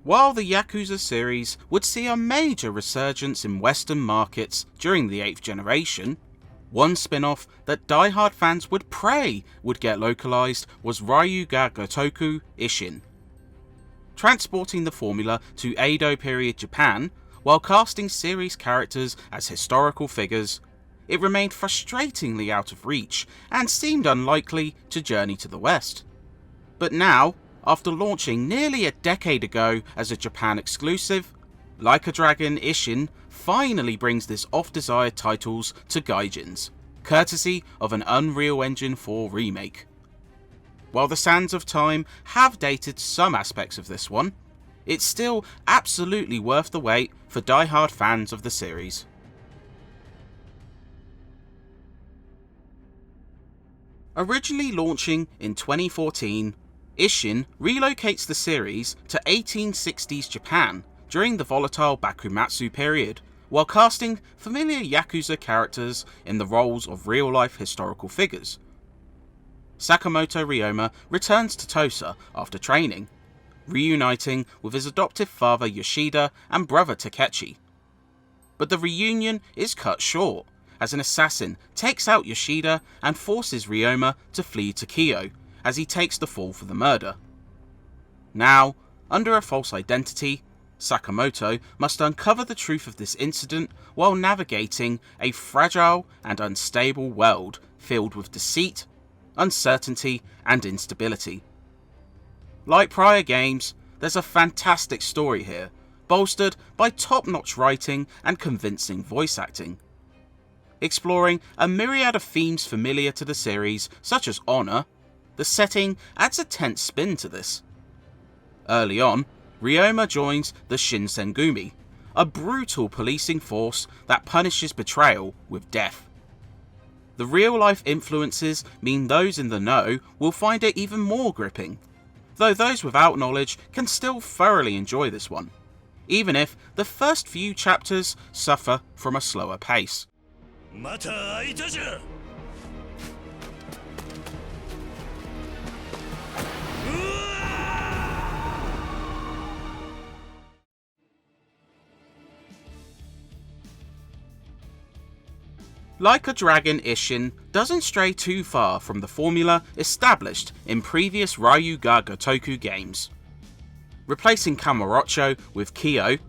While the Yakuza series would see a major resurgence in Western markets during the 8th generation, one spin-off that die-hard fans would pray would get localized was Ryu ga Gotoku Ishin. Transporting the formula to Edo period Japan, while casting series characters as historical figures, it remained frustratingly out of reach and seemed unlikely to journey to the West. But now, after launching nearly a decade ago as a Japan exclusive, Like a Dragon Ishin finally brings this oft-desired titles to Gaijins, courtesy of an Unreal Engine 4 remake. While the sands of time have dated some aspects of this one, it's still absolutely worth the wait for die-hard fans of the series. Originally launching in 2014, Ishin relocates the series to 1860s Japan during the volatile Bakumatsu period, while casting familiar Yakuza characters in the roles of real-life historical figures. Sakamoto Ryoma returns to Tosa after training, reuniting with his adoptive father Yoshida and brother Takechi. But the reunion is cut short, as an assassin takes out Yoshida and forces Ryoma to flee to Kyo, as he takes the fall for the murder. Now, under a false identity, Sakamoto must uncover the truth of this incident while navigating a fragile and unstable world filled with deceit, uncertainty, and instability. Like prior games, there's a fantastic story here, bolstered by top-notch writing and convincing voice acting. Exploring a myriad of themes familiar to the series, such as honour, the setting adds a tense spin to this. Early on, Ryoma joins the Shinsengumi, a brutal policing force that punishes betrayal with death. The real-life influences mean those in the know will find it even more gripping, though those without knowledge can still thoroughly enjoy this one, even if the first few chapters suffer from a slower pace. Like a Dragon Ishin doesn't stray too far from the formula established in previous Ryu ga Gotoku games. Replacing Kamurocho with Kyo,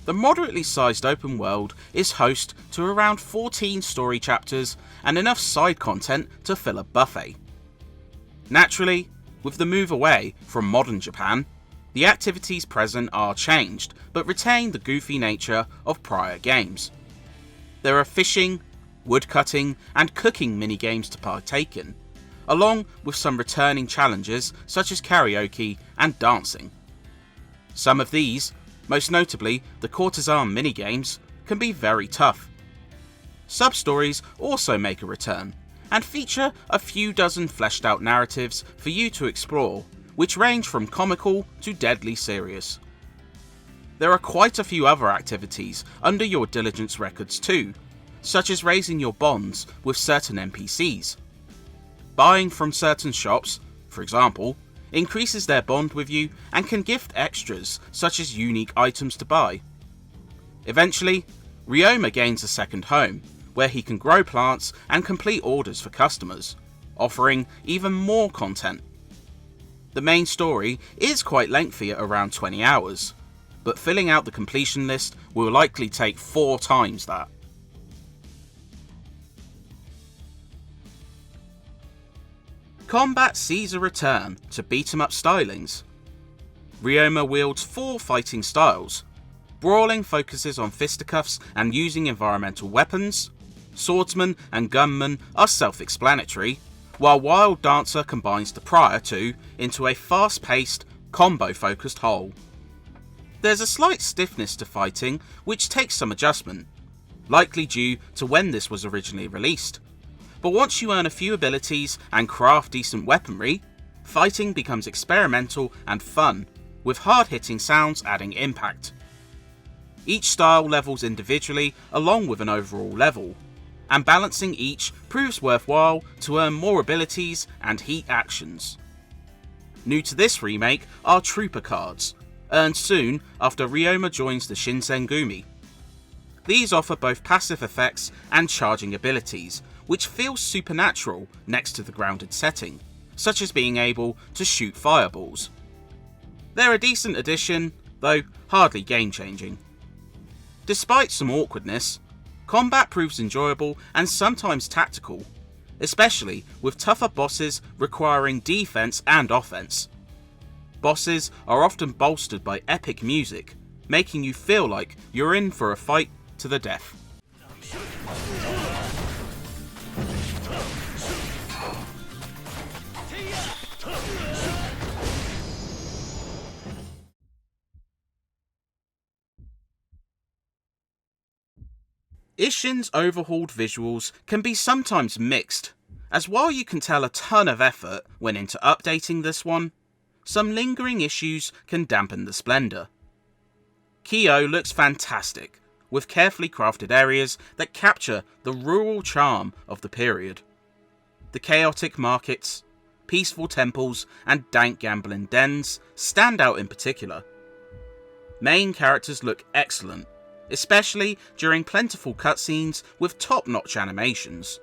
the moderately sized open world is host to around 14 story chapters and enough side content to fill a buffet. Naturally, with the move away from modern Japan, the activities present are changed but retain the goofy nature of prior games. There are fishing, woodcutting, and cooking minigames to partake in, along with some returning challenges such as karaoke and dancing. Some of these, most notably the courtesan minigames, can be very tough. Sub-stories also make a return, and feature a few dozen fleshed out narratives for you to explore, which range from comical to deadly serious. There are quite a few other activities under your diligence records too, such as raising your bonds with certain NPCs. Buying from certain shops, for example, increases their bond with you and can gift extras such as unique items to buy. Eventually, Ryoma gains a second home, where he can grow plants and complete orders for customers, offering even more content. The main story is quite lengthy at around 20 hours, but filling out the completion list will likely take 4 times that. Combat sees a return to beat-em-up stylings. Ryoma wields 4 fighting styles. Brawling focuses on fisticuffs and using environmental weapons. Swordsman and gunman are self-explanatory, while Wild Dancer combines the prior two into a fast-paced, combo-focused whole. There's a slight stiffness to fighting which takes some adjustment, likely due to when this was originally released. But once you earn a few abilities and craft decent weaponry, fighting becomes experimental and fun, with hard-hitting sounds adding impact. Each style levels individually along with an overall level, and balancing each proves worthwhile to earn more abilities and heat actions. New to this remake are Trooper cards, earned soon after Ryoma joins the Shinsengumi. These offer both passive effects and charging abilities, which feel supernatural next to the grounded setting, such as being able to shoot fireballs. They're a decent addition, though hardly game-changing. Despite some awkwardness, combat proves enjoyable and sometimes tactical, especially with tougher bosses requiring defense and offense. Bosses are often bolstered by epic music, making you feel like you're in for a fight to the death. Ishin's overhauled visuals can be sometimes mixed, as while you can tell a ton of effort went into updating this one, some lingering issues can dampen the splendour. Kyo looks fantastic, with carefully crafted areas that capture the rural charm of the period. The chaotic markets, peaceful temples, and dank gambling dens stand out in particular. Main characters look excellent, especially during plentiful cutscenes with top-notch animations.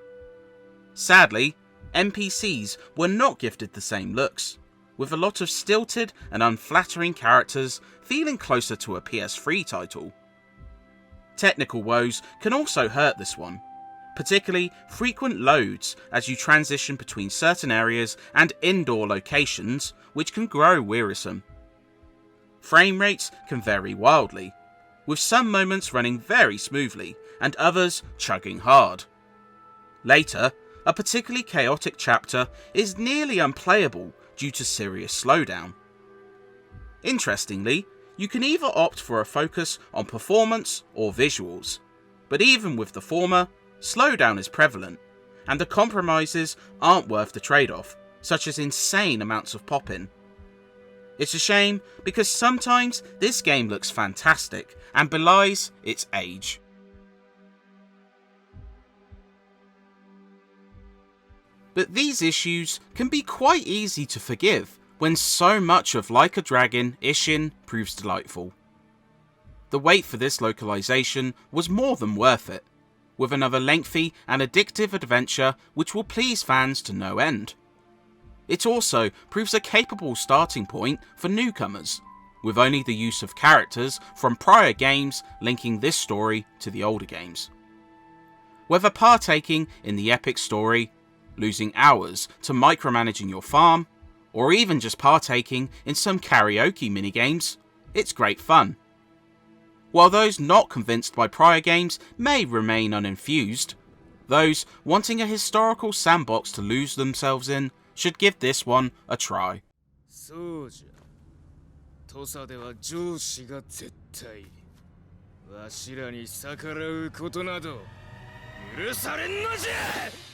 Sadly, NPCs were not gifted the same looks, with a lot of stilted and unflattering characters feeling closer to a PS3 title. Technical woes can also hurt this one, particularly frequent loads as you transition between certain areas and indoor locations, which can grow wearisome. Frame rates can vary wildly, with some moments running very smoothly and others chugging hard. Later, a particularly chaotic chapter is nearly unplayable due to serious slowdown. Interestingly, you can either opt for a focus on performance or visuals, but even with the former, slowdown is prevalent, and the compromises aren't worth the trade-off, such as insane amounts of pop-in. It's a shame because sometimes this game looks fantastic and belies its age. But these issues can be quite easy to forgive when so much of Like a Dragon Ishin proves delightful. The wait for this localization was more than worth it, with another lengthy and addictive adventure which will please fans to no end. It also proves a capable starting point for newcomers, with only the use of characters from prior games linking this story to the older games. Whether partaking in the epic story, losing hours to micromanaging your farm, or even just partaking in some karaoke minigames, it's great fun. While those not convinced by prior games may remain unenthused, those wanting a historical sandbox to lose themselves in should give this one a try. そうじゃ。土佐では上司が絶対。わしらに逆らうことなど許されんのじゃ。